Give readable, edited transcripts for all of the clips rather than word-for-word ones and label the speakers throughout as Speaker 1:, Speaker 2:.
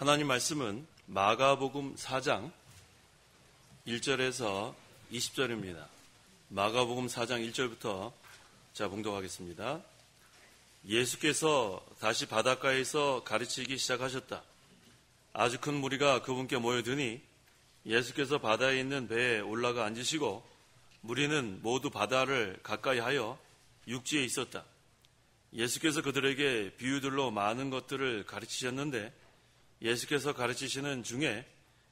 Speaker 1: 하나님 말씀은 마가복음 4장 1절에서 20절입니다. 마가복음 4장 1절부터 봉독하겠습니다. 예수께서 다시 바닷가에서 가르치기 시작하셨다. 아주 큰 무리가 그분께 모여드니 예수께서 바다에 있는 배에 올라가 앉으시고 무리는 모두 바다를 가까이 하여 육지에 있었다. 예수께서 그들에게 비유들로 많은 것들을 가르치셨는데 예수께서 가르치시는 중에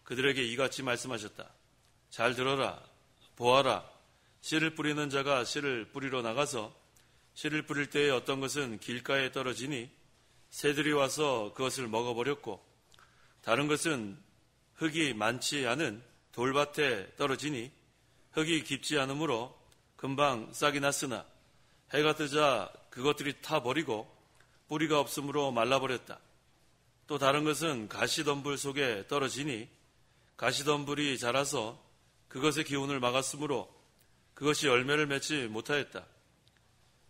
Speaker 1: 그들에게 이같이 말씀하셨다. 잘 들어라, 보아라. 씨를 뿌리는 자가 씨를 뿌리러 나가서 씨를 뿌릴 때에 어떤 것은 길가에 떨어지니 새들이 와서 그것을 먹어버렸고, 다른 것은 흙이 많지 않은 돌밭에 떨어지니 흙이 깊지 않으므로 금방 싹이 났으나 해가 뜨자 그것들이 타버리고 뿌리가 없으므로 말라버렸다. 또 다른 것은 가시덤불 속에 떨어지니 가시덤불이 자라서 그것의 기운을 막았으므로 그것이 열매를 맺지 못하였다.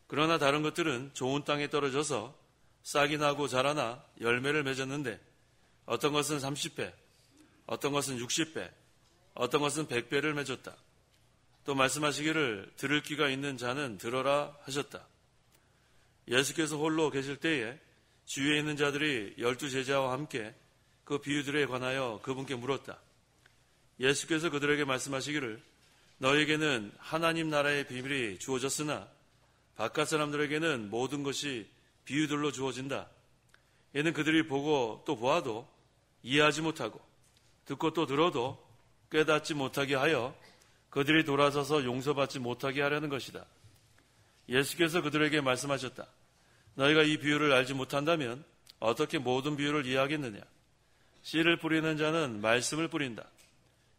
Speaker 1: 그러나 다른 것들은 좋은 땅에 떨어져서 싹이 나고 자라나 열매를 맺었는데 어떤 것은 30배, 어떤 것은 60배, 어떤 것은 100배를 맺었다. 또 말씀하시기를 들을 귀가 있는 자는 들어라 하셨다. 예수께서 홀로 계실 때에 주위에 있는 자들이 12제자와 함께 그 비유들에 관하여 그분께 물었다. 예수께서 그들에게 말씀하시기를 너에게는 하나님 나라의 비밀이 주어졌으나 바깥 사람들에게는 모든 것이 비유들로 주어진다. 이는 그들이 보고 또 보아도 이해하지 못하고 듣고 또 들어도 깨닫지 못하게 하여 그들이 돌아서서 용서받지 못하게 하려는 것이다. 예수께서 그들에게 말씀하셨다. 너희가 이 비유를 알지 못한다면 어떻게 모든 비유를 이해하겠느냐? 씨를 뿌리는 자는 말씀을 뿌린다.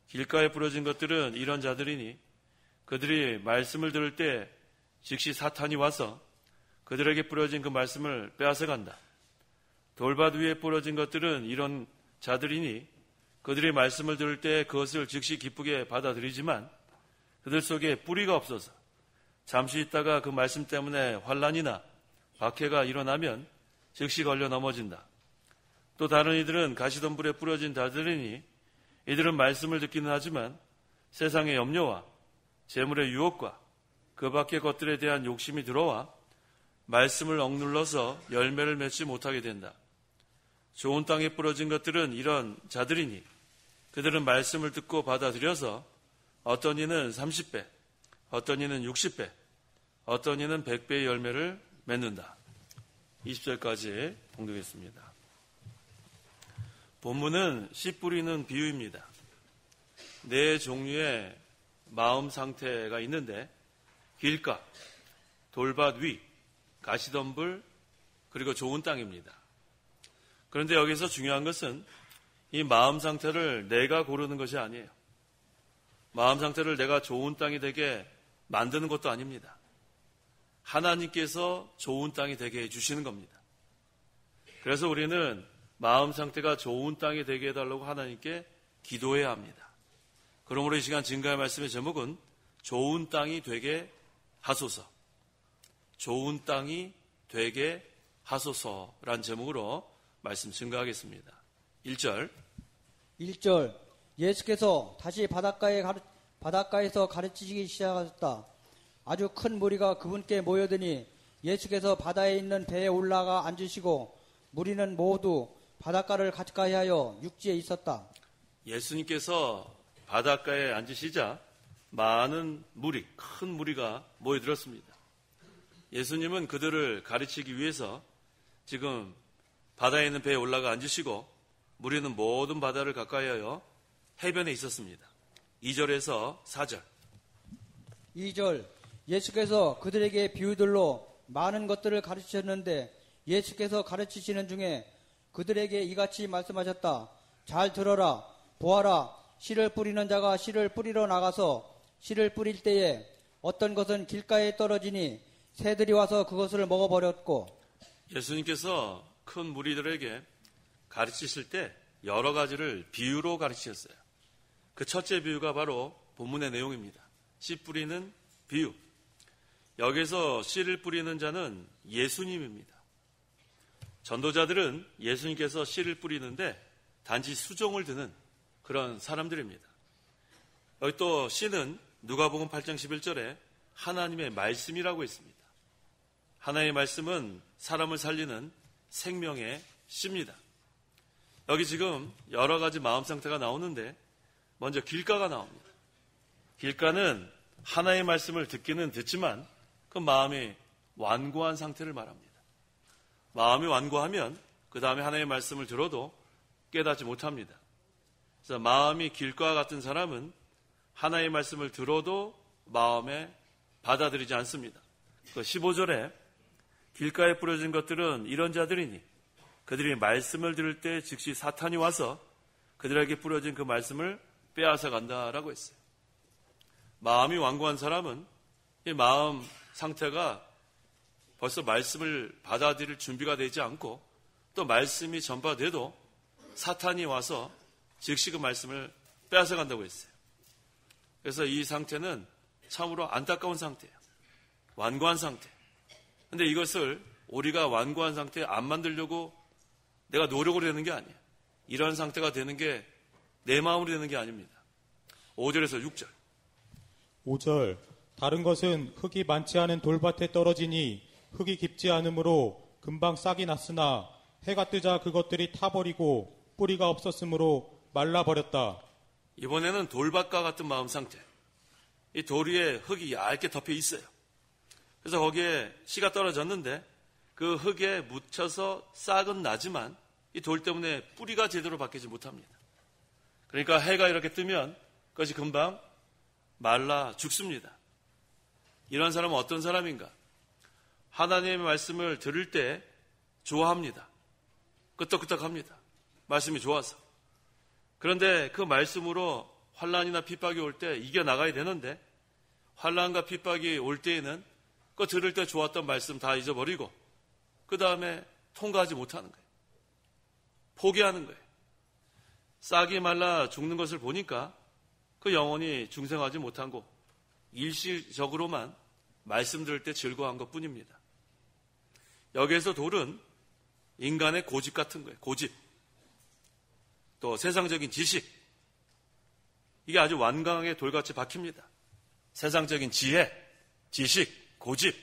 Speaker 1: 길가에 뿌려진 것들은 이런 자들이니 그들이 말씀을 들을 때 즉시 사탄이 와서 그들에게 뿌려진 그 말씀을 빼앗아간다. 돌밭 위에 뿌려진 것들은 이런 자들이니 그들이 말씀을 들을 때 그것을 즉시 기쁘게 받아들이지만 그들 속에 뿌리가 없어서 잠시 있다가 그 말씀 때문에 환난이나 박해가 일어나면 즉시 걸려 넘어진다. 또 다른 이들은 가시덤불에 뿌려진 자들이니 이들은 말씀을 듣기는 하지만 세상의 염려와 재물의 유혹과 그 밖의 것들에 대한 욕심이 들어와 말씀을 억눌러서 열매를 맺지 못하게 된다. 좋은 땅에 뿌려진 것들은 이런 자들이니 그들은 말씀을 듣고 받아들여서 어떤 이는 30배, 어떤 이는 60배, 어떤 이는 100배의 열매를 맺는다. 20절까지 봉독했습니다. 본문은 씨 뿌리는 비유입니다. 네 종류의 마음 상태가 있는데 길가, 돌밭 위, 가시덤불, 그리고 좋은 땅입니다. 그런데 여기서 중요한 것은 이 마음 상태를 내가 고르는 것이 아니에요. 마음 상태를 내가 좋은 땅이 되게 만드는 것도 아닙니다. 하나님께서 좋은 땅이 되게 해주시는 겁니다. 그래서 우리는 마음 상태가 좋은 땅이 되게 해달라고 하나님께 기도해야 합니다. 그러므로 이 시간 증거의 말씀의 제목은 좋은 땅이 되게 하소서. 좋은 땅이 되게 하소서란 제목으로 말씀 증거하겠습니다. 1절
Speaker 2: 예수께서 다시 바닷가에서 가르치시기 시작하셨다. 아주 큰 무리가 그분께 모여드니 예수께서 바다에 있는 배에 올라가 앉으시고 무리는 모두 바닷가를 가까이 하여 육지에 있었다.
Speaker 1: 예수님께서 바닷가에 앉으시자 많은 무리, 큰 무리가 모여들었습니다. 예수님은 그들을 가르치기 위해서 지금 바다에 있는 배에 올라가 앉으시고 무리는 모든 바다를 가까이 하여 해변에 있었습니다. 2절에서 4절.
Speaker 2: 2절 예수께서 그들에게 비유들로 많은 것들을 가르치셨는데 예수께서 가르치시는 중에 그들에게 이같이 말씀하셨다. 잘 들어라, 보아라. 씨를 뿌리는 자가 씨를 뿌리러 나가서 씨를 뿌릴 때에 어떤 것은 길가에 떨어지니 새들이 와서 그것을 먹어버렸고.
Speaker 1: 예수님께서 큰 무리들에게 가르치실 때 여러 가지를 비유로 가르치셨어요. 그 첫째 비유가 바로 본문의 내용입니다. 씨 뿌리는 비유. 여기서 씨를 뿌리는 자는 예수님입니다. 전도자들은 예수님께서 씨를 뿌리는데 단지 수종을 드는 그런 사람들입니다. 여기 또 씨는 누가복음 8장 11절에 하나님의 말씀이라고 했습니다. 하나님의 말씀은 사람을 살리는 생명의 씨입니다. 여기 지금 여러 가지 마음 상태가 나오는데 먼저 길가가 나옵니다. 길가는 하나님의 말씀을 듣기는 듣지만 그 마음이 완고한 상태를 말합니다. 마음이 완고하면 그 다음에 하나님의 말씀을 들어도 깨닫지 못합니다. 그래서 마음이 길가와 같은 사람은 하나님의 말씀을 들어도 마음에 받아들이지 않습니다. 그 15절에 길가에 뿌려진 것들은 이런 자들이니 그들이 말씀을 들을 때 즉시 사탄이 와서 그들에게 뿌려진 그 말씀을 빼앗아 간다라고 했어요. 마음이 완고한 사람은 이 마음 상태가 벌써 말씀을 받아들일 준비가 되지 않고 또 말씀이 전파돼도 사탄이 와서 즉시 그 말씀을 빼앗아 간다고 했어요. 그래서 이 상태는 참으로 안타까운 상태예요. 완고한 상태. 근데 이것을 우리가 완고한 상태에 안 만들려고 내가 노력을 하는 게 아니에요. 이런 상태가 되는 게 내 마음으로 되는 게 아닙니다. 5절에서 6절.
Speaker 3: 5절 다른 것은 흙이 많지 않은 돌밭에 떨어지니 흙이 깊지 않으므로 금방 싹이 났으나 해가 뜨자 그것들이 타버리고 뿌리가 없었으므로 말라버렸다.
Speaker 1: 이번에는 돌밭과 같은 마음 상태. 이 돌 위에 흙이 얇게 덮여 있어요. 그래서 거기에 씨가 떨어졌는데 그 흙에 묻혀서 싹은 나지만 이 돌 때문에 뿌리가 제대로 바뀌지 못합니다. 그러니까 해가 이렇게 뜨면 그것이 금방 말라 죽습니다. 이런 사람은 어떤 사람인가? 하나님의 말씀을 들을 때 좋아합니다. 끄떡끄떡합니다. 말씀이 좋아서. 그런데 그 말씀으로 환난이나 핍박이 올 때 이겨나가야 되는데 환난과 핍박이 올 때에는 그 들을 때 좋았던 말씀 다 잊어버리고 그 다음에 통과하지 못하는 거예요. 포기하는 거예요. 싹이 말라 죽는 것을 보니까 그 영혼이 중생하지 못하고 일시적으로만 말씀 들을 때 즐거워한 것뿐입니다. 여기에서 돌은 인간의 고집 같은 거예요. 고집. 또 세상적인 지식. 이게 아주 완강하게 돌같이 박힙니다. 세상적인 지혜, 지식, 고집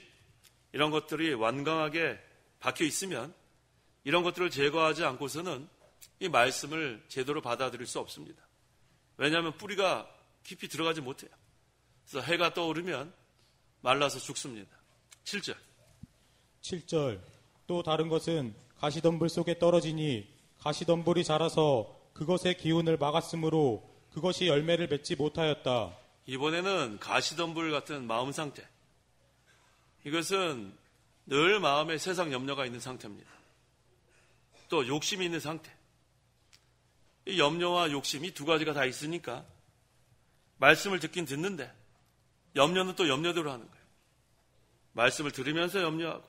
Speaker 1: 이런 것들이 완강하게 박혀 있으면 이런 것들을 제거하지 않고서는 이 말씀을 제대로 받아들일 수 없습니다. 왜냐하면 뿌리가 깊이 들어가지 못해요. 그래서 해가 떠오르면 말라서 죽습니다. 7절.
Speaker 3: 7절 또 다른 것은 가시덤불 속에 떨어지니 가시덤불이 자라서 그것의 기운을 막았으므로 그것이 열매를 맺지 못하였다. 이번에는
Speaker 1: 가시덤불 같은 마음 상태. 이것은 늘 마음에 세상 염려가 있는 상태입니다. 또 욕심이 있는 상태. 이 염려와 욕심 이 두 가지가 다 있으니까 말씀을 듣긴 듣는데 염려는 또 염려대로 하는 거예요. 말씀을 들으면서 염려하고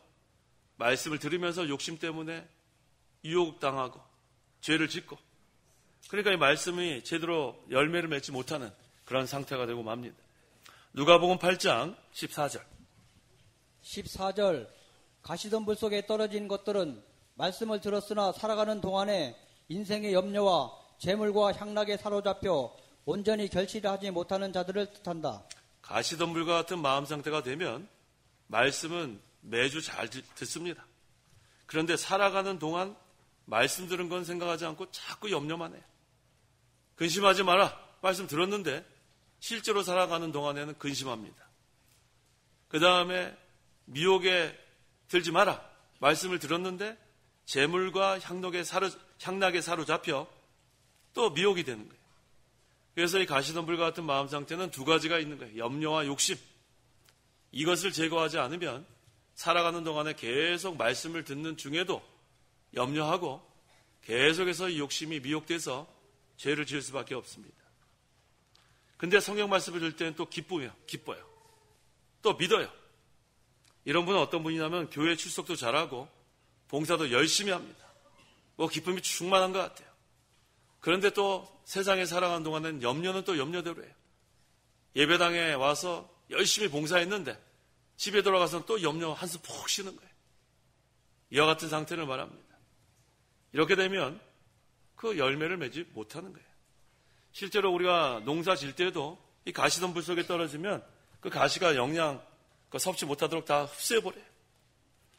Speaker 1: 말씀을 들으면서 욕심 때문에 유혹당하고 죄를 짓고 그러니까 이 말씀이 제대로 열매를 맺지 못하는 그런 상태가 되고 맙니다. 누가복음 8장 14절.
Speaker 2: 14절 가시덤불 속에 떨어진 것들은 말씀을 들었으나 살아가는 동안에 인생의 염려와 재물과 향락에 사로잡혀 온전히 결실을 하지 못하는 자들을 뜻한다.
Speaker 1: 가시덤불과 같은 마음 상태가 되면 말씀은 매주 잘 듣습니다. 그런데 살아가는 동안 말씀 들은 건 생각하지 않고 자꾸 염려만 해요. 근심하지 마라. 말씀 들었는데 실제로 살아가는 동안에는 근심합니다. 그 다음에 미혹에 들지 마라. 말씀을 들었는데 재물과 향락에 사로잡혀 또 미혹이 되는 거예요. 그래서 이 가시덤불과 같은 마음 상태는 두 가지가 있는 거예요. 염려와 욕심. 이것을 제거하지 않으면 살아가는 동안에 계속 말씀을 듣는 중에도 염려하고 계속해서 이 욕심이 미혹돼서 죄를 지을 수밖에 없습니다. 근데 성경 말씀을 들을 때는 또 기뻐요. 또 믿어요. 이런 분은 어떤 분이냐면 교회 출석도 잘하고 봉사도 열심히 합니다. 기쁨이 충만한 것 같아요. 그런데 또 세상에 살아가는 동안은 염려는 또 염려대로 해요. 예배당에 와서 열심히 봉사했는데 집에 돌아가서는 또 염려 한숨 푹 쉬는 거예요. 이와 같은 상태를 말합니다. 이렇게 되면 그 열매를 맺지 못하는 거예요. 실제로 우리가 농사 질 때도 이 가시덤불 속에 떨어지면 그 가시가 영양 섭취 못하도록 다 흡수해버려요.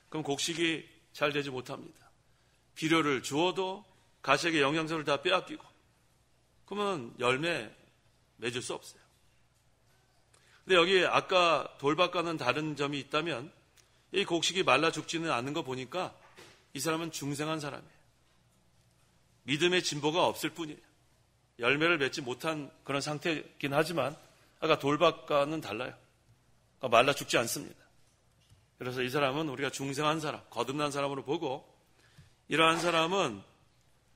Speaker 1: 그럼 곡식이 잘 되지 못합니다. 비료를 주어도 가시에게 영양소를 다 빼앗기고, 그러면 열매 맺을 수 없어요. 근데 여기 아까 돌밭과는 다른 점이 있다면, 이 곡식이 말라 죽지는 않는 거 보니까 이 사람은 중생한 사람이에요. 믿음의 진보가 없을 뿐이에요. 열매를 맺지 못한 그런 상태이긴 하지만 아까 돌밭과는 달라요. 그러니까 말라 죽지 않습니다. 그래서 이 사람은 우리가 중생한 사람, 거듭난 사람으로 보고, 이러한 사람은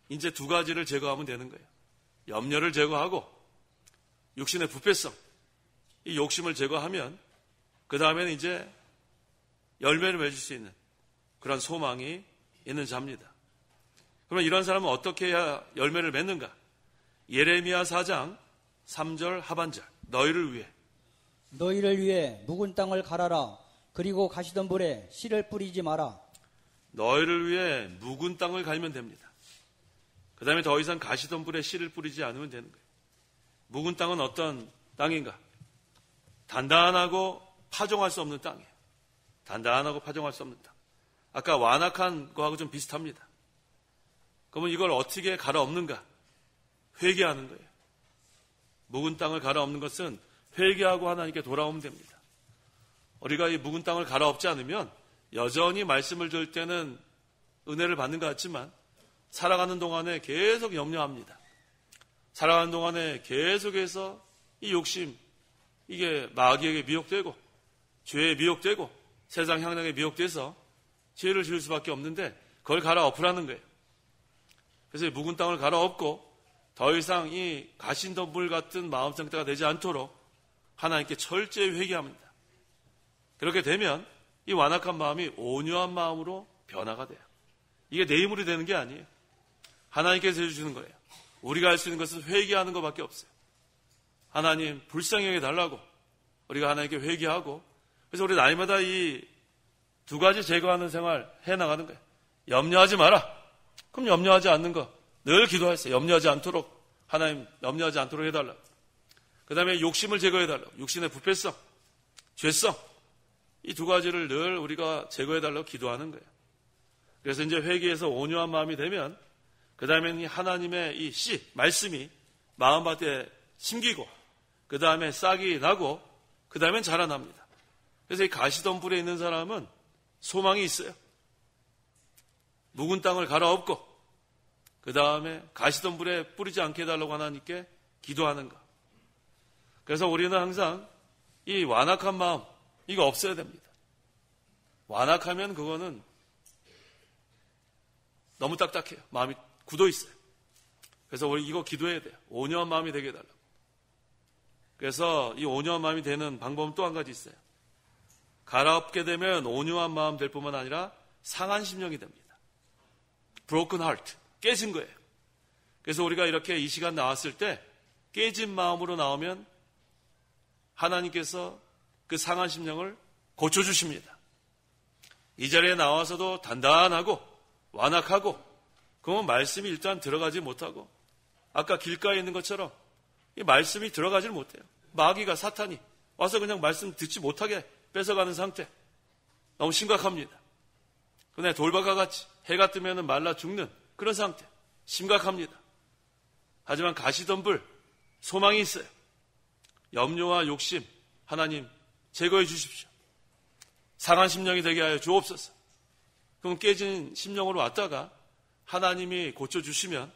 Speaker 1: 이제 두 가지를 제거하면 되는 거예요. 염려를 제거하고 육신의 부패성, 이 욕심을 제거하면 그 다음에는 이제 열매를 맺을 수 있는 그런 소망이 있는 자입니다. 그러면 이런 사람은 어떻게 해야 열매를 맺는가? 예레미야 4장 3절 하반절, 너희를 위해
Speaker 2: 묵은 땅을 갈아라. 그리고 가시덤불에 씨를 뿌리지 마라.
Speaker 1: 너희를 위해 묵은 땅을 갈면 됩니다. 그 다음에 더 이상 가시덤불에 씨를 뿌리지 않으면 되는 거예요. 묵은 땅은 어떤 땅인가? 단단하고 파종할 수 없는 땅이에요. 단단하고 파종할 수 없는 땅. 아까 완악한 거하고 좀 비슷합니다. 그러면 이걸 어떻게 갈아엎는가? 회개하는 거예요. 묵은 땅을 갈아엎는 것은 회개하고 하나님께 돌아오면 됩니다. 우리가 이 묵은 땅을 갈아엎지 않으면 여전히 말씀을 들을 때는 은혜를 받는 것 같지만 살아가는 동안에 계속 염려합니다. 살아가는 동안에 계속해서 이 욕심, 이게 마귀에게 미혹되고 죄에 미혹되고 세상 향락에 미혹돼서 죄를 지을 수밖에 없는데 그걸 갈아엎으라는 거예요. 그래서 이 묵은 땅을 갈아엎고 더 이상 이 가시덤불 같은 마음 상태가 되지 않도록 하나님께 철저히 회개합니다. 그렇게 되면 이 완악한 마음이 온유한 마음으로 변화가 돼요. 이게 내 힘으로 되는 게 아니에요. 하나님께서 해주시는 거예요. 우리가 할 수 있는 것은 회개하는 것밖에 없어요. 하나님 불쌍히 여겨달라고 우리가 하나님께 회개하고, 그래서 우리 날마다 이 두 가지 제거하는 생활 해나가는 거예요. 염려하지 마라. 그럼 염려하지 않는 거 늘 기도하세요. 염려하지 않도록, 하나님 염려하지 않도록 해달라고. 그 다음에 욕심을 제거해달라고. 육신의 부패성, 죄성, 이 두 가지를 늘 우리가 제거해달라고 기도하는 거예요. 그래서 이제 회개해서 온유한 마음이 되면 그 다음에는 하나님의 이 씨, 말씀이 마음밭에 심기고 그 다음에 싹이 나고 그 다음엔 자라납니다. 그래서 이 가시덤불에 있는 사람은 소망이 있어요. 묵은 땅을 갈아엎고 그 다음에 가시덤불에 뿌리지 않게 해달라고 하나님께 기도하는 것. 그래서 우리는 항상 이 완악한 마음, 이거 없어야 됩니다. 완악하면 그거는 너무 딱딱해요. 마음이 굳어 있어요. 그래서 우리 이거 기도해야 돼요. 온유한 마음이 되게 해달라고. 그래서 이 온유한 마음이 되는 방법은 또 한 가지 있어요. 갈아엎게 되면 온유한 마음 될 뿐만 아니라 상한 심령이 됩니다. broken heart, 깨진 거예요. 그래서 우리가 이렇게 이 시간 나왔을 때 깨진 마음으로 나오면 하나님께서 그 상한 심령을 고쳐주십니다. 이 자리에 나와서도 단단하고 완악하고, 그러면 말씀이 일단 들어가지 못하고, 아까 길가에 있는 것처럼 이 말씀이 들어가질 못해요. 마귀가, 사탄이 와서 그냥 말씀 듣지 못하게 뺏어가는 상태. 너무 심각합니다. 그냥 돌박과 같이 해가 뜨면 말라 죽는 그런 상태. 심각합니다. 하지만 가시덤불, 소망이 있어요. 염려와 욕심, 하나님 제거해 주십시오. 상한 심령이 되게 하여 주옵소서. 그럼 깨진 심령으로 왔다가 하나님이 고쳐주시면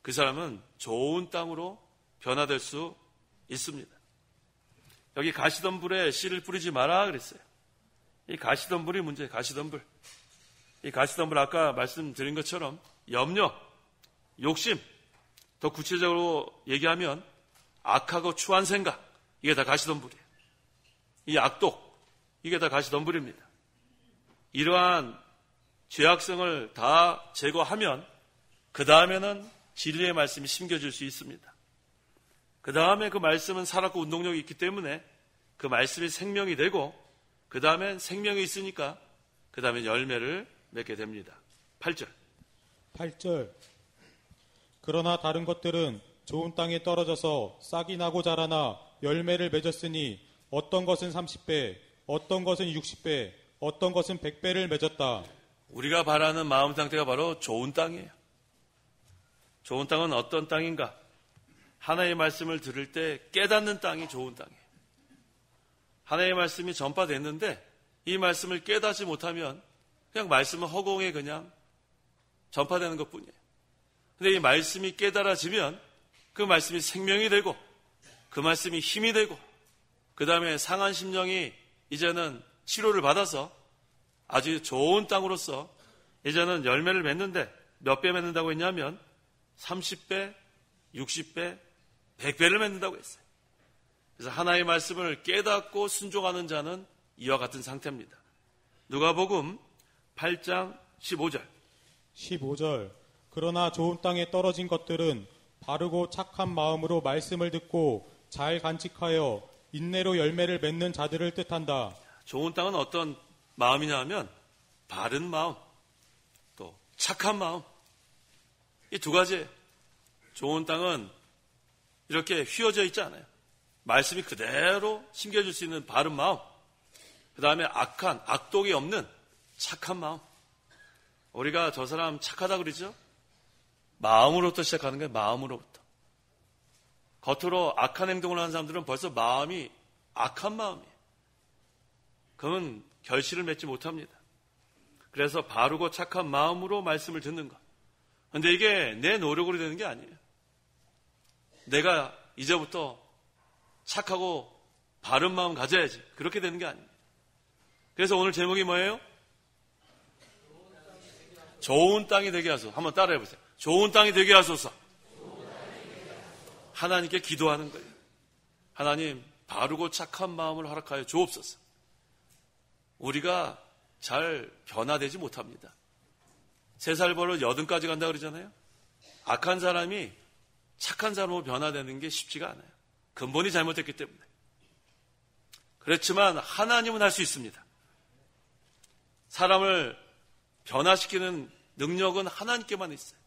Speaker 1: 그 사람은 좋은 땅으로 변화될 수 있습니다. 여기 가시덤불에 씨를 뿌리지 마라 그랬어요. 이 가시덤불이 문제예요. 가시덤불. 이 가시덤불 아까 말씀드린 것처럼 염려, 욕심, 더 구체적으로 얘기하면 악하고 추한 생각, 이게 다 가시덤불이에요. 이 악독, 이게 다 가시덤불입니다. 이러한 죄악성을 다 제거하면 그 다음에는 진리의 말씀이 심겨질 수 있습니다. 그 다음에 그 말씀은 살았고 운동력이 있기 때문에 그 말씀이 생명이 되고 그 다음엔 생명이 있으니까 그 다음에 열매를 맺게 됩니다. 8절.
Speaker 3: 그러나 다른 것들은 좋은 땅에 떨어져서 싹이 나고 자라나 열매를 맺었으니 어떤 것은 30배, 어떤 것은 60배, 어떤 것은 100배를 맺었다.
Speaker 1: 우리가 바라는 마음 상태가 바로 좋은 땅이에요. 좋은 땅은 어떤 땅인가? 하나님의 말씀을 들을 때 깨닫는 땅이 좋은 땅이에요. 하나님의 말씀이 전파됐는데 이 말씀을 깨닫지 못하면 그냥 말씀은 허공에 그냥 전파되는 것뿐이에요. 근데 이 말씀이 깨달아지면 그 말씀이 생명이 되고 그 말씀이 힘이 되고 그 다음에 상한 심령이 이제는 치료를 받아서 아주 좋은 땅으로서 이제는 열매를 맺는데 몇 배 맺는다고 했냐면 30배, 60배, 100배를 맺는다고 했어요. 그래서 하나의 말씀을 깨닫고 순종하는 자는 이와 같은 상태입니다. 누가복음 8장 15절.
Speaker 3: 15절. 그러나 좋은 땅에 떨어진 것들은 바르고 착한 마음으로 말씀을 듣고 잘 간직하여 인내로 열매를 맺는 자들을 뜻한다.
Speaker 1: 좋은 땅은 어떤 마음이냐 하면 바른 마음, 또 착한 마음. 이 두 가지예요. 좋은 땅은 이렇게 휘어져 있지 않아요. 말씀이 그대로 심겨줄 수 있는 바른 마음. 그 다음에 악독이 없는 착한 마음. 우리가 저 사람 착하다 그러죠? 마음으로부터 시작하는 거예요. 마음으로부터. 겉으로 악한 행동을 하는 사람들은 벌써 마음이 악한 마음이에요. 그건 결실을 맺지 못합니다. 그래서 바르고 착한 마음으로 말씀을 듣는 것. 그런데 이게 내 노력으로 되는 게 아니에요. 내가 이제부터 착하고 바른 마음 가져야지. 그렇게 되는 게 아니에요. 그래서 오늘 제목이 뭐예요? 좋은 땅이 되게 하소서. 한번 따라해 보세요. 좋은 땅이 되게 하소서. 하나님께 기도하는 거예요. 하나님, 바르고 착한 마음을 허락하여 주옵소서. 우리가 잘 변화되지 못합니다. 3살 버릇 80까지 간다 그러잖아요. 악한 사람이 착한 사람으로 변화되는 게 쉽지가 않아요. 근본이 잘못됐기 때문에. 그렇지만 하나님은 할 수 있습니다. 사람을 변화시키는 능력은 하나님께만 있어요.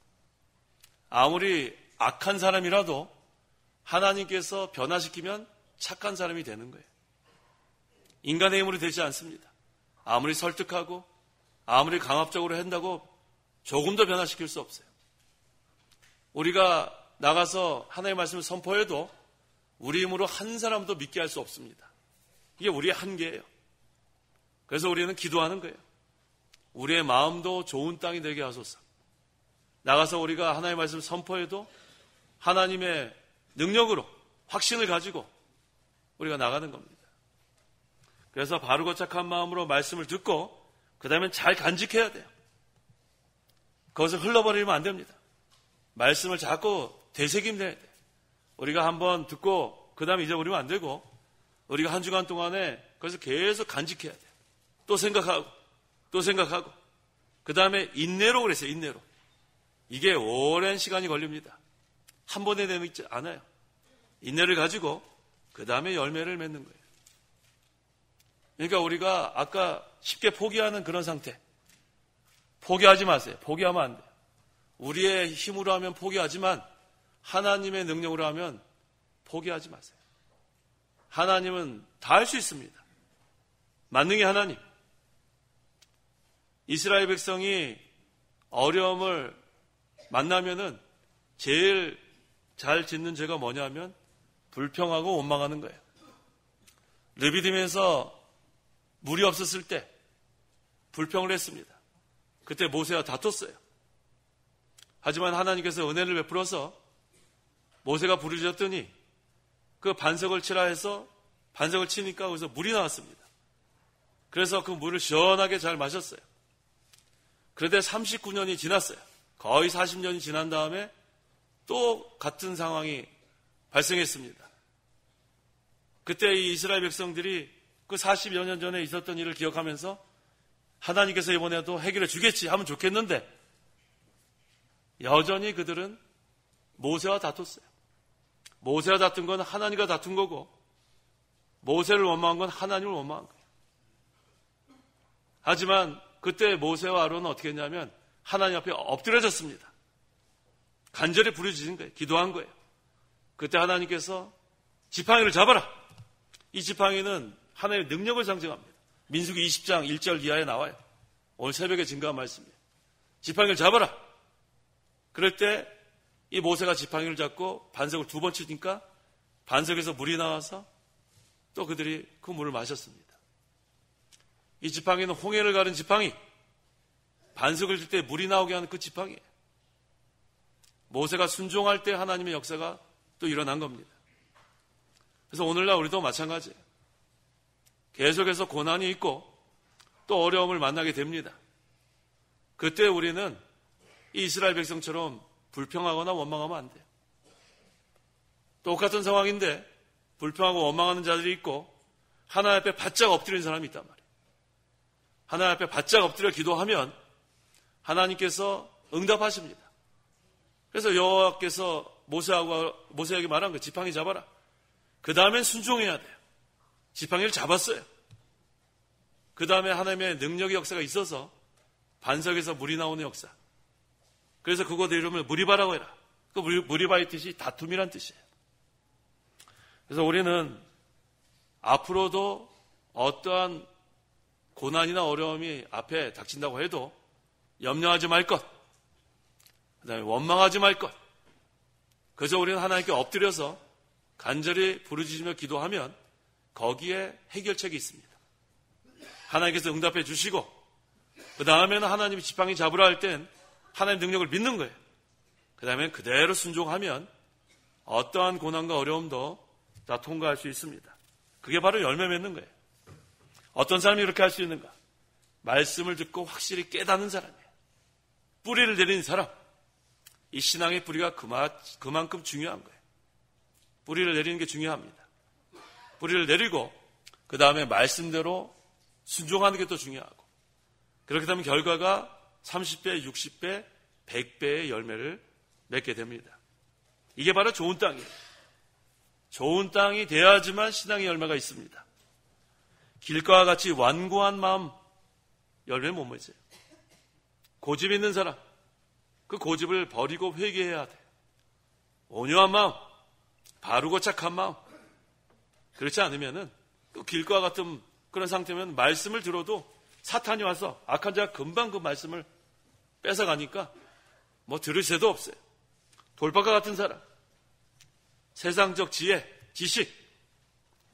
Speaker 1: 아무리 악한 사람이라도 하나님께서 변화시키면 착한 사람이 되는 거예요. 인간의 힘으로 되지 않습니다. 아무리 설득하고 아무리 강압적으로 한다고 조금 더 변화시킬 수 없어요. 우리가 나가서 하나님의 말씀을 선포해도 우리 힘으로 한 사람도 믿게 할 수 없습니다. 이게 우리의 한계예요. 그래서 우리는 기도하는 거예요. 우리의 마음도 좋은 땅이 되게 하소서. 나가서 우리가 하나님의 말씀을 선포해도 하나님의 능력으로 확신을 가지고 우리가 나가는 겁니다. 그래서 바르고 착한 마음으로 말씀을 듣고 그 다음에 잘 간직해야 돼요. 그것을 흘러버리면 안 됩니다. 말씀을 자꾸 되새김해야 돼요. 우리가 한번 듣고 그 다음에 잊어버리면 안 되고 우리가 한 주간 동안에 그것을 계속 간직해야 돼요. 또 생각하고 그 다음에 인내로 그랬어요. 인내로. 이게 오랜 시간이 걸립니다. 한 번에 되지 않아요. 인내를 가지고 그 다음에 열매를 맺는 거예요. 그러니까 우리가 아까 쉽게 포기하는 그런 상태. 포기하지 마세요. 포기하면 안 돼요. 우리의 힘으로 하면 포기하지만 하나님의 능력으로 하면 포기하지 마세요. 하나님은 다 할 수 있습니다. 만능의 하나님. 이스라엘 백성이 어려움을 만나면은 제일 잘 짓는 죄가 뭐냐면 불평하고 원망하는 거예요. 르비딤에서 물이 없었을 때 불평을 했습니다. 그때 모세와 다퉜어요. 하지만 하나님께서 은혜를 베풀어서 모세가 부르짖었더니 그 반석을 치라 해서 반석을 치니까 거기서 물이 나왔습니다. 그래서 그 물을 시원하게 잘 마셨어요. 그런데 39년이 지났어요. 거의 40년이 지난 다음에 또 같은 상황이 발생했습니다. 그때 이 이스라엘 백성들이 그 40여 년 전에 있었던 일을 기억하면서 하나님께서 이번에도 해결해 주겠지 하면 좋겠는데 여전히 그들은 모세와 다퉜어요. 모세와 다툰 건 하나님과 다툰 거고 모세를 원망한 건 하나님을 원망한 거예요. 하지만 그때 모세와 아론은 어떻게 했냐면 하나님 앞에 엎드려졌습니다. 간절히 부르짖은 거예요. 기도한 거예요. 그때 하나님께서 지팡이를 잡아라. 이 지팡이는 하나님의 능력을 상징합니다. 민수기 20장 1절 이하에 나와요. 오늘 새벽에 증거한 말씀이에요. 지팡이를 잡아라. 그럴 때 이 모세가 지팡이를 잡고 반석을 2번 치니까 반석에서 물이 나와서 또 그들이 그 물을 마셨습니다. 이 지팡이는 홍해를 가른 지팡이, 반석을 칠 때 물이 나오게 하는 그 지팡이에요. 모세가 순종할 때 하나님의 역사가 또 일어난 겁니다. 그래서 오늘날 우리도 마찬가지예요. 계속해서 고난이 있고 또 어려움을 만나게 됩니다. 그때 우리는 이 이스라엘 백성처럼 불평하거나 원망하면 안 돼요. 똑같은 상황인데 불평하고 원망하는 자들이 있고 하나님 앞에 바짝 엎드리는 사람이 있단 말이에요. 하나님 앞에 바짝 엎드려 기도하면 하나님께서 응답하십니다. 그래서 여호와께서 모세에게 말한 거예요. 지팡이 잡아라. 그 다음엔 순종해야 돼요. 지팡이를 잡았어요. 그 다음에 하나님의 능력의 역사가 있어서 반석에서 물이 나오는 역사. 그래서 그곳의 이름을 무리바라고 해라. 그 무리바의 뜻이 다툼이란 뜻이에요. 그래서 우리는 앞으로도 어떠한 고난이나 어려움이 앞에 닥친다고 해도 염려하지 말 것, 그 다음에 원망하지 말 것. 그래서 우리는 하나님께 엎드려서 간절히 부르짖으며 기도하면 거기에 해결책이 있습니다. 하나님께서 응답해 주시고 그 다음에는 하나님이 지팡이 잡으라 할 땐 하나님의 능력을 믿는 거예요. 그 다음에 그대로 순종하면 어떠한 고난과 어려움도 다 통과할 수 있습니다. 그게 바로 열매 맺는 거예요. 어떤 사람이 이렇게 할 수 있는가? 말씀을 듣고 확실히 깨닫는 사람이에요. 뿌리를 내리는 사람. 이 신앙의 뿌리가 그만큼 중요한 거예요. 뿌리를 내리는 게 중요합니다. 뿌리를 내리고 그 다음에 말씀대로 순종하는 게 더 중요하고 그렇게 되면 결과가 30배, 60배, 100배의 열매를 맺게 됩니다. 이게 바로 좋은 땅이에요. 좋은 땅이 돼야지만 신앙의 열매가 있습니다. 길가와 같이 완고한 마음 열매 못 맺어요. 고집 있는 사람, 그 고집을 버리고 회개해야 돼요. 온유한 마음, 바르고 착한 마음. 그렇지 않으면은 또 길가와 같은 그런 상태면 말씀을 들어도 사탄이 와서 악한 자가 금방 그 말씀을 뺏어가니까 뭐 들을 새도 없어요. 돌박과 같은 사람, 세상적 지혜, 지식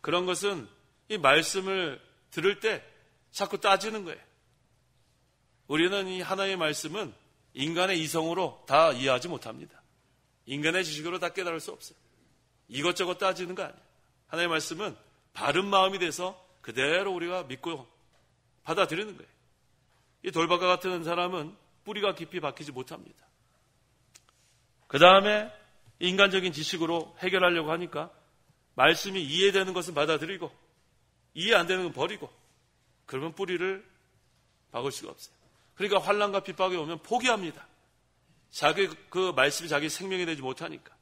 Speaker 1: 그런 것은 이 말씀을 들을 때 자꾸 따지는 거예요. 우리는 이 하나님의 말씀은 인간의 이성으로 다 이해하지 못합니다. 인간의 지식으로 다 깨달을 수 없어요. 이것저것 따지는 거 아니에요. 하나님의 말씀은 바른 마음이 돼서 그대로 우리가 믿고 받아들이는 거예요. 이 돌박과 같은 사람은 뿌리가 깊이 박히지 못합니다. 그 다음에 인간적인 지식으로 해결하려고 하니까 말씀이 이해되는 것은 받아들이고 이해 안 되는 건 버리고 그러면 뿌리를 박을 수가 없어요. 그러니까 환난과 핍박이 오면 포기합니다. 자기 그 말씀이 자기 생명이 되지 못하니까.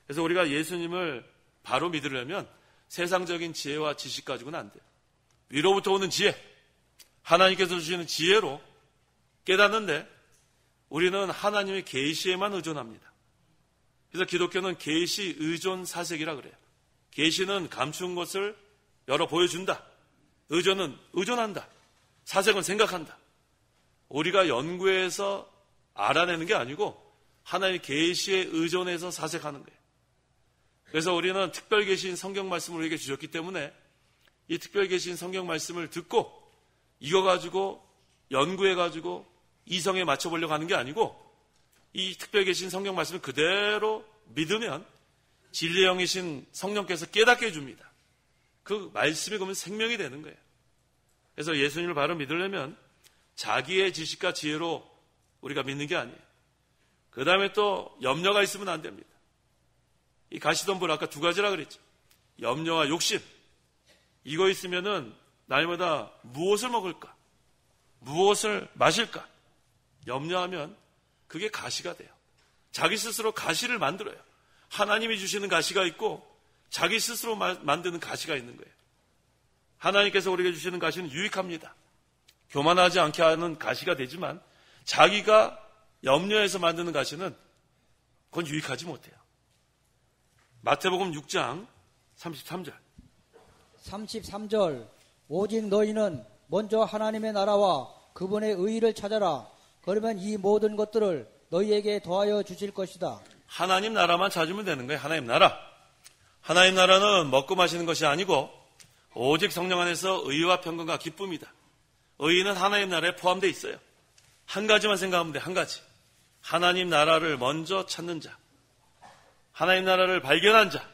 Speaker 1: 그래서 우리가 예수님을 바로 믿으려면 세상적인 지혜와 지식 가지고는 안 돼요. 위로부터 오는 지혜, 하나님께서 주시는 지혜로 깨닫는데 우리는 하나님의 계시에만 의존합니다. 그래서 기독교는 계시 의존 사색이라 그래요. 계시는 감춘 것을 열어 보여준다. 의존은 의존한다. 사색은 생각한다. 우리가 연구해서 알아내는 게 아니고 하나님의 계시에 의존해서 사색하는 거예요. 그래서 우리는 특별 계시인 성경 말씀을 우리에게 주셨기 때문에 이 특별 계시인 성경 말씀을 듣고 이거 가지고 연구해 가지고 이성에 맞춰보려고 하는 게 아니고 이 특별 계신 성경 말씀을 그대로 믿으면 진리의 영이신 성령께서 깨닫게 해줍니다. 그 말씀이 그러면 생명이 되는 거예요. 그래서 예수님을 바로 믿으려면 자기의 지식과 지혜로 우리가 믿는 게 아니에요. 그 다음에 또 염려가 있으면 안 됩니다. 이 가시덤불 아까 두 가지라 그랬죠. 염려와 욕심. 이거 있으면은 날마다 무엇을 먹을까? 무엇을 마실까? 염려하면 그게 가시가 돼요. 자기 스스로 가시를 만들어요. 하나님이 주시는 가시가 있고 자기 스스로 만드는 가시가 있는 거예요. 하나님께서 우리에게 주시는 가시는 유익합니다. 교만하지 않게 하는 가시가 되지만 자기가 염려해서 만드는 가시는 그건 유익하지 못해요. 마태복음 6장 33절.
Speaker 2: 33절. 오직 너희는 먼저 하나님의 나라와 그분의 의의를 찾아라. 그러면 이 모든 것들을 너희에게 더하여 주실 것이다.
Speaker 1: 하나님 나라만 찾으면 되는 거예요. 하나님 나라. 하나님 나라는 먹고 마시는 것이 아니고 오직 성령 안에서 의와 평강과 기쁨이다. 의는 하나님 나라에 포함되어 있어요. 한 가지만 생각하면 돼. 한 가지. 하나님 나라를 먼저 찾는 자, 하나님 나라를 발견한 자,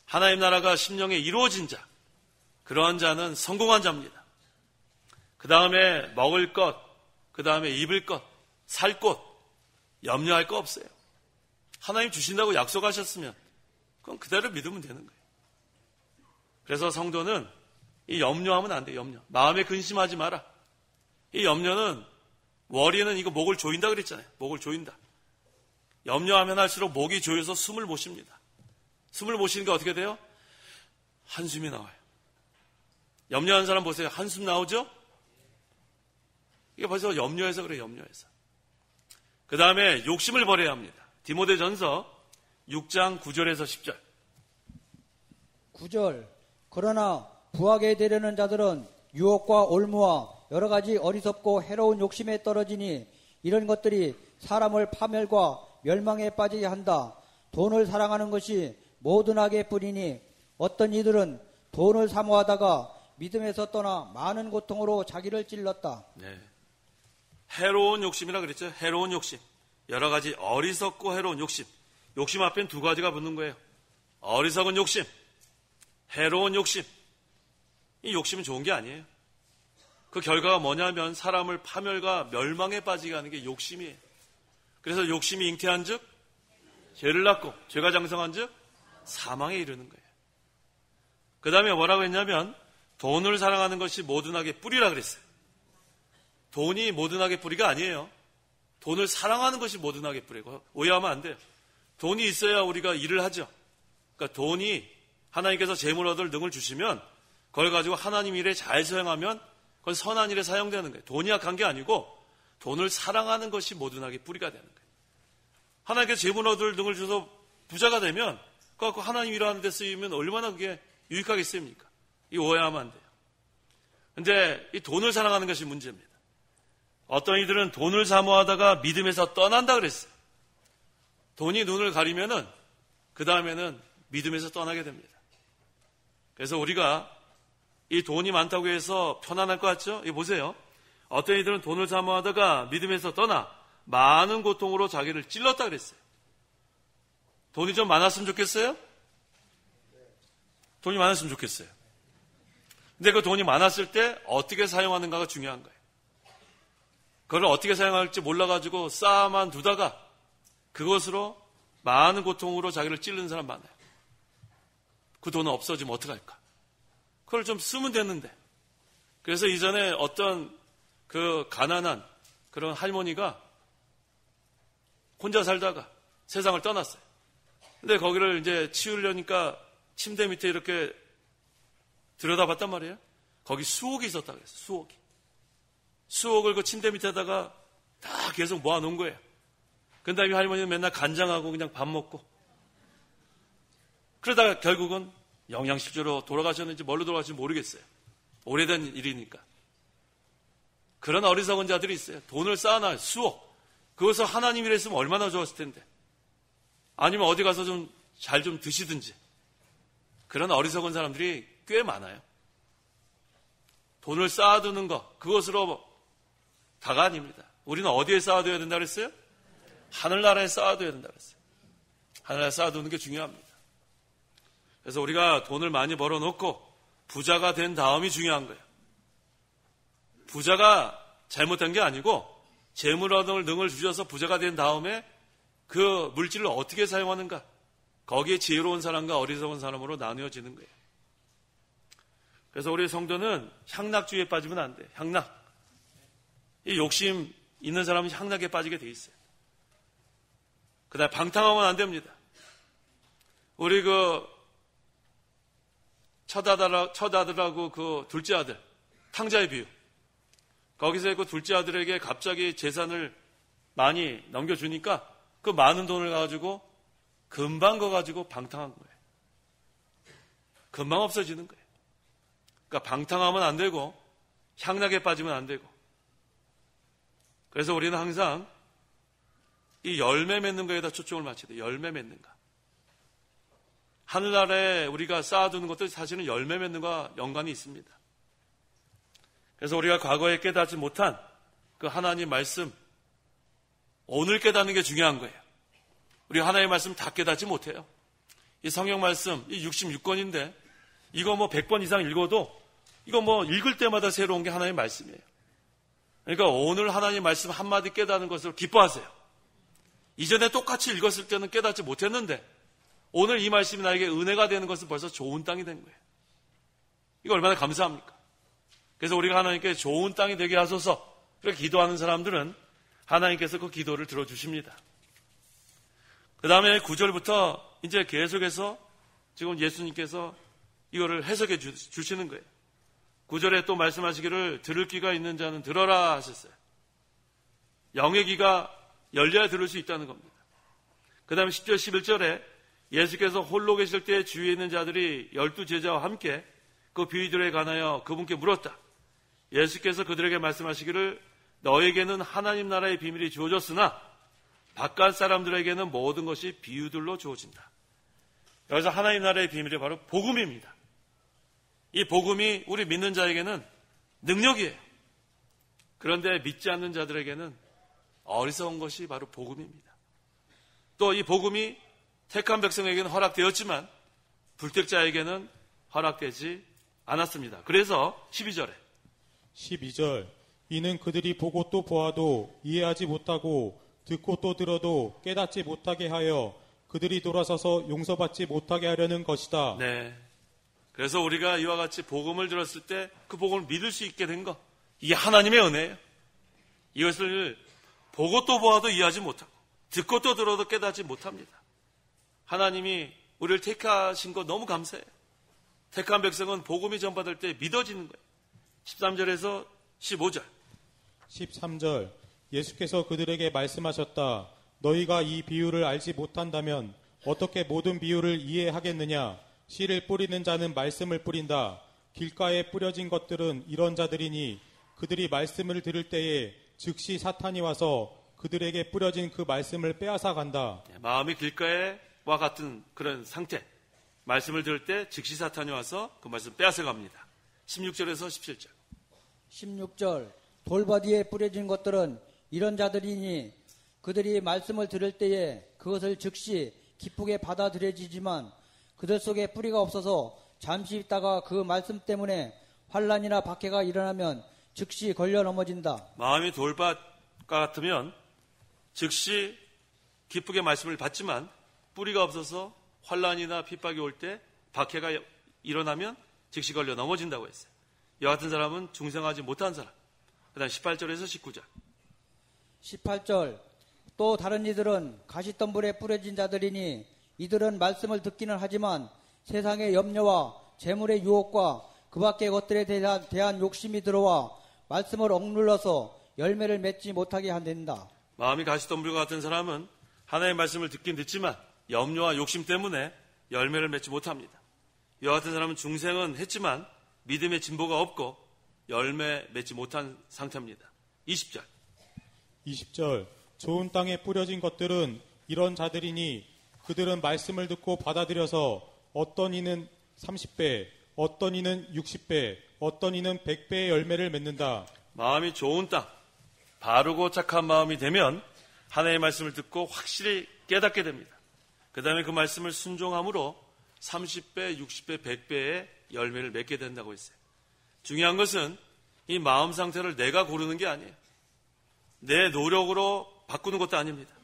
Speaker 1: 하나님 나라가 심령에 이루어진 자, 그러한 자는 성공한 자입니다. 그 다음에 먹을 것, 그 다음에 입을 것, 살 곳, 염려할 거 없어요. 하나님 주신다고 약속하셨으면 그건 그대로 믿으면 되는 거예요. 그래서 성도는 이 염려하면 안 돼요. 염려. 마음에 근심하지 마라. 이 염려는, 월이는 이거 목을 조인다 그랬잖아요. 목을 조인다. 염려하면 할수록 목이 조여서 숨을 못 쉽니다. 숨을 못 쉬니까 어떻게 돼요? 한숨이 나와요. 염려하는 사람 보세요. 한숨 나오죠? 이게 벌써 염려해서 그래요. 염려해서. 그 다음에 욕심을 버려야 합니다. 디모데전서 6장 9절에서 10절.
Speaker 2: 9절. 그러나 부하게 되려는 자들은 유혹과 올무와 여러 가지 어리석고 해로운 욕심에 떨어지니 이런 것들이 사람을 파멸과 멸망에 빠지게 한다. 돈을 사랑하는 것이 모든 악의 뿌리니 어떤 이들은 돈을 사모하다가 믿음에서 떠나 많은 고통으로 자기를 찔렀다.
Speaker 1: 네. 해로운 욕심이라 그랬죠. 해로운 욕심. 여러 가지 어리석고 해로운 욕심. 욕심 앞엔 두 가지가 붙는 거예요. 어리석은 욕심, 해로운 욕심. 이 욕심은 좋은 게 아니에요. 그 결과가 뭐냐면 사람을 파멸과 멸망에 빠지게 하는 게 욕심이에요. 그래서 욕심이 잉태한 즉 죄를 낳고 죄가 장성한 즉 사망에 이르는 거예요. 그 다음에 뭐라고 했냐면 돈을 사랑하는 것이 모든 악의 뿌리라 그랬어요. 돈이 모든 악의 뿌리가 아니에요. 돈을 사랑하는 것이 모든 악의 뿌리고 오해하면 안 돼요. 돈이 있어야 우리가 일을 하죠. 그러니까 돈이 하나님께서 재물 얻을 능을 주시면 그걸 가지고 하나님 일에 잘 사용하면 그건 선한 일에 사용되는 거예요. 돈이 약한 게 아니고 돈을 사랑하는 것이 모든 악의 뿌리가 되는 거예요. 하나님께서 재물 얻을 능을 줘서 부자가 되면 그거 갖고 하나님 일하는 데 쓰이면 얼마나 그게 유익하겠습니까? 이 오해하면 안 돼요. 근데 이 돈을 사랑하는 것이 문제입니다. 어떤 이들은 돈을 사모하다가 믿음에서 떠난다 그랬어요. 돈이 눈을 가리면은 그 다음에는 믿음에서 떠나게 됩니다. 그래서 우리가 이 돈이 많다고 해서 편안할 것 같죠? 이거 보세요. 어떤 이들은 돈을 사모하다가 믿음에서 떠나 많은 고통으로 자기를 찔렀다 그랬어요. 돈이 좀 많았으면 좋겠어요? 돈이 많았으면 좋겠어요. 근데 그 돈이 많았을 때 어떻게 사용하는가가 중요한 거예요. 그걸 어떻게 사용할지 몰라가지고 쌓아만 두다가 그것으로 많은 고통으로 자기를 찌르는 사람 많아요. 그 돈은 없어지면 어떡할까? 그걸 좀 쓰면 됐는데. 그래서 이전에 어떤 그 가난한 그런 할머니가 혼자 살다가 세상을 떠났어요. 근데 거기를 이제 치우려니까 침대 밑에 이렇게 들여다봤단 말이에요. 거기 수옥이 있었다고 했어요. 수옥이. 수옥을 그 침대 밑에다가 다 계속 모아놓은 거예요. 그 다음에 할머니는 맨날 간장하고 그냥 밥 먹고. 그러다가 결국은 영양실조로 돌아가셨는지 뭘로 돌아가셨는지 모르겠어요. 오래된 일이니까. 그런 어리석은 자들이 있어요. 돈을 쌓아놔요. 수옥. 그것을 하나님 일에 했으면 얼마나 좋았을 텐데. 아니면 어디 가서 좀 잘 좀 드시든지. 그런 어리석은 사람들이 꽤 많아요. 돈을 쌓아두는 것, 그것으로 다가 아닙니다. 우리는 어디에 쌓아둬야 된다고 그랬어요? 하늘나라에 쌓아둬야 된다고 그랬어요. 하늘나라에 쌓아두는 게 중요합니다. 그래서 우리가 돈을 많이 벌어놓고 부자가 된 다음이 중요한 거예요. 부자가 잘못한 게 아니고 재물 얻을 능을 주셔서 부자가 된 다음에 그 물질을 어떻게 사용하는가, 거기에 지혜로운 사람과 어리석은 사람으로 나누어지는 거예요. 그래서 우리 성도는 향락주의에 빠지면 안 돼요. 향락. 이 욕심 있는 사람은 향락에 빠지게 돼 있어요. 그 다음에 방탕하면 안 됩니다. 우리 그 첫 아들하고 그 둘째 아들, 탕자의 비유. 거기서 그 둘째 아들에게 갑자기 재산을 많이 넘겨주니까 그 많은 돈을 가지고 금방 거 가지고 방탕한 거예요. 금방 없어지는 거예요. 그러니까 방탕하면 안 되고 향락에 빠지면 안 되고. 그래서 우리는 항상 이 열매 맺는 거에다 초점을 맞춰야 돼요. 열매 맺는 거. 하늘나라에 우리가 쌓아두는 것도 사실은 열매 맺는 것과 연관이 있습니다. 그래서 우리가 과거에 깨닫지 못한 그 하나님 말씀, 오늘 깨닫는 게 중요한 거예요. 우리 하나님의 말씀 다 깨닫지 못해요. 이 성경 말씀, 이 66권인데 이거 뭐 100번 이상 읽어도 이거 뭐 읽을 때마다 새로운 게 하나님의 말씀이에요. 그러니까 오늘 하나님의 말씀 한마디 깨닫는 것을 기뻐하세요. 이전에 똑같이 읽었을 때는 깨닫지 못했는데 오늘 이 말씀이 나에게 은혜가 되는 것은 벌써 좋은 땅이 된 거예요. 이거 얼마나 감사합니까? 그래서 우리가 하나님께 좋은 땅이 되게 하소서 그렇게 기도하는 사람들은 하나님께서 그 기도를 들어주십니다. 그 다음에 9절부터 이제 계속해서 지금 예수님께서 이거를 해석해 주시는 거예요. 9절에 또 말씀하시기를 들을 귀가 있는 자는 들어라 하셨어요. 영의 귀가 열려야 들을 수 있다는 겁니다. 그 다음에 10절 11절에 예수께서 홀로 계실 때 주위에 있는 자들이 12제자와 함께 그 비유들에 관하여 그분께 물었다. 예수께서 그들에게 말씀하시기를 너에게는 하나님 나라의 비밀이 주어졌으나 바깥 사람들에게는 모든 것이 비유들로 주어진다. 여기서 하나님 나라의 비밀이 바로 복음입니다. 이 복음이 우리 믿는 자에게는 능력이에요. 그런데 믿지 않는 자들에게는 어리석은 것이 바로 복음입니다. 또 이 복음이 택한 백성에게는 허락되었지만 불택자에게는 허락되지 않았습니다. 그래서 12절
Speaker 3: 이는 그들이 보고 또 보아도 이해하지 못하고 듣고 또 들어도 깨닫지 못하게 하여 그들이 돌아서서 용서받지 못하게 하려는 것이다.
Speaker 1: 네. 그래서 우리가 이와 같이 복음을 들었을 때 그 복음을 믿을 수 있게 된 것, 이게 하나님의 은혜예요. 이것을 보고 또 보아도 이해하지 못하고 듣고 또 들어도 깨닫지 못합니다. 하나님이 우리를 택하신 거 너무 감사해요. 택한 백성은 복음이 전받을 때 믿어지는 거예요. 13절에서 15절
Speaker 3: 13절 예수께서 그들에게 말씀하셨다. 너희가 이 비유를 알지 못한다면 어떻게 모든 비유를 이해하겠느냐. 씨를 뿌리는 자는 말씀을 뿌린다. 길가에 뿌려진 것들은 이런 자들이니 그들이 말씀을 들을 때에 즉시 사탄이 와서 그들에게 뿌려진 그 말씀을 빼앗아 간다.
Speaker 1: 마음이 길가에와 같은 그런 상태. 말씀을 들을 때 즉시 사탄이 와서 그 말씀을 빼앗아 갑니다. 16절에서 17절
Speaker 2: 16절 돌바디에 뿌려진 것들은 이런 자들이니 그들이 말씀을 들을 때에 그것을 즉시 기쁘게 받아들여지지만 그들 속에 뿌리가 없어서 잠시 있다가 그 말씀 때문에 환난이나 박해가 일어나면 즉시 걸려 넘어진다.
Speaker 1: 마음이 돌밭 같으면 즉시 기쁘게 말씀을 받지만 뿌리가 없어서 환난이나 핍박이 올 때 박해가 일어나면 즉시 걸려 넘어진다고 했어요. 이와 같은 사람은 중생하지 못한 사람. 그 다음 18절에서 19절
Speaker 2: 18절 또 다른 이들은 가시덤불에 뿌려진 자들이니 이들은 말씀을 듣기는 하지만 세상의 염려와 재물의 유혹과 그 밖의 것들에 대한 욕심이 들어와 말씀을 억눌러서 열매를 맺지 못하게 한다.
Speaker 1: 마음이 가시덤불과 같은 사람은 하나님의 말씀을 듣긴 듣지만 염려와 욕심 때문에 열매를 맺지 못합니다. 이와 같은 사람은 중생은 했지만 믿음의 진보가 없고 열매 맺지 못한 상태입니다.
Speaker 3: 20절 좋은 땅에 뿌려진 것들은 이런 자들이니 그들은 말씀을 듣고 받아들여서 어떤 이는 30배, 어떤 이는 60배, 어떤 이는 100배의 열매를 맺는다.
Speaker 1: 마음이 좋은 땅, 바르고 착한 마음이 되면 하나님의 말씀을 듣고 확실히 깨닫게 됩니다. 그 다음에 그 말씀을 순종함으로 30배, 60배, 100배의 열매를 맺게 된다고 했어요. 중요한 것은 이 마음 상태를 내가 고르는 게 아니에요. 내 노력으로 바꾸는 것도 아닙니다.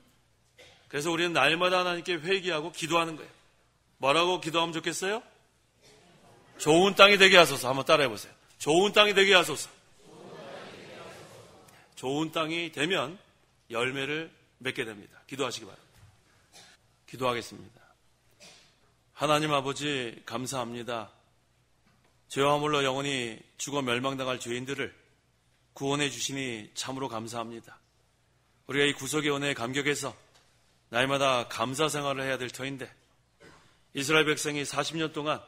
Speaker 1: 그래서 우리는 날마다 하나님께 회개하고 기도하는 거예요. 뭐라고 기도하면 좋겠어요? 좋은 땅이 되게 하소서. 한번 따라해 보세요. 좋은 땅이 되게 하소서. 좋은 땅이 되면 열매를 맺게 됩니다. 기도하시기 바랍니다. 기도하겠습니다. 하나님 아버지 감사합니다. 죄와 허물로 영원히 죽어 멸망당할 죄인들을 구원해 주시니 참으로 감사합니다. 우리가 이 구속의 은혜에 감격해서 날마다 감사 생활을 해야 될 터인데 이스라엘 백성이 40년 동안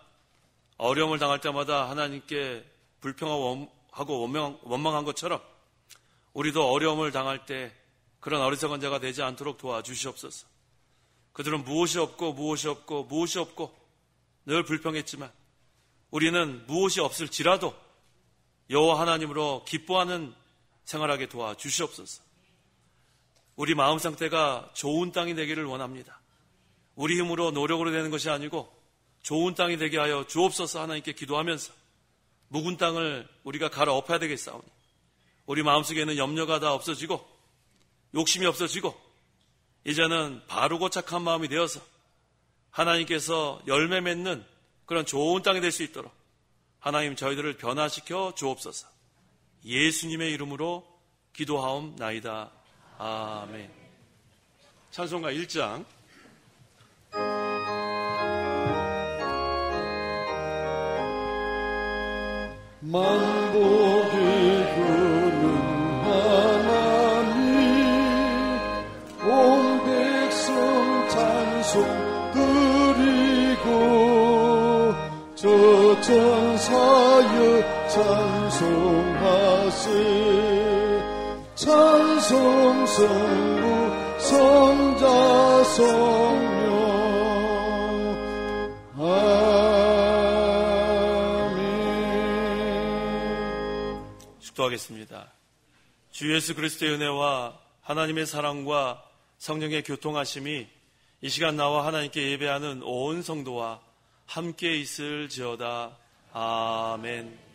Speaker 1: 어려움을 당할 때마다 하나님께 불평하고 원망한 것처럼 우리도 어려움을 당할 때 그런 어리석은 자가 되지 않도록 도와주시옵소서. 그들은 무엇이 없고 늘 불평했지만 우리는 무엇이 없을지라도 여호와 하나님으로 기뻐하는 생활하게 도와주시옵소서. 우리 마음 상태가 좋은 땅이 되기를 원합니다. 우리 힘으로 노력으로 되는 것이 아니고 좋은 땅이 되게 하여 주옵소서 하나님께 기도하면서 묵은 땅을 우리가 갈아엎어야 되겠사오니 우리 마음속에는 염려가 다 없어지고 욕심이 없어지고 이제는 바르고 착한 마음이 되어서 하나님께서 열매 맺는 그런 좋은 땅이 될 수 있도록 하나님 저희들을 변화시켜 주옵소서. 예수님의 이름으로 기도하옵나이다. 아멘. 찬송가 1장
Speaker 4: 만복이 그는 하나님 온 백성 찬송 드리고 저 천사여 찬송하세 찬송 성부 성자 성령
Speaker 1: 축도하겠습니다. 주 예수 그리스도의 은혜와 하나님의 사랑과 성령의 교통하심이 이 시간 나와 하나님께 예배하는 온 성도와 함께 있을지어다. 아멘.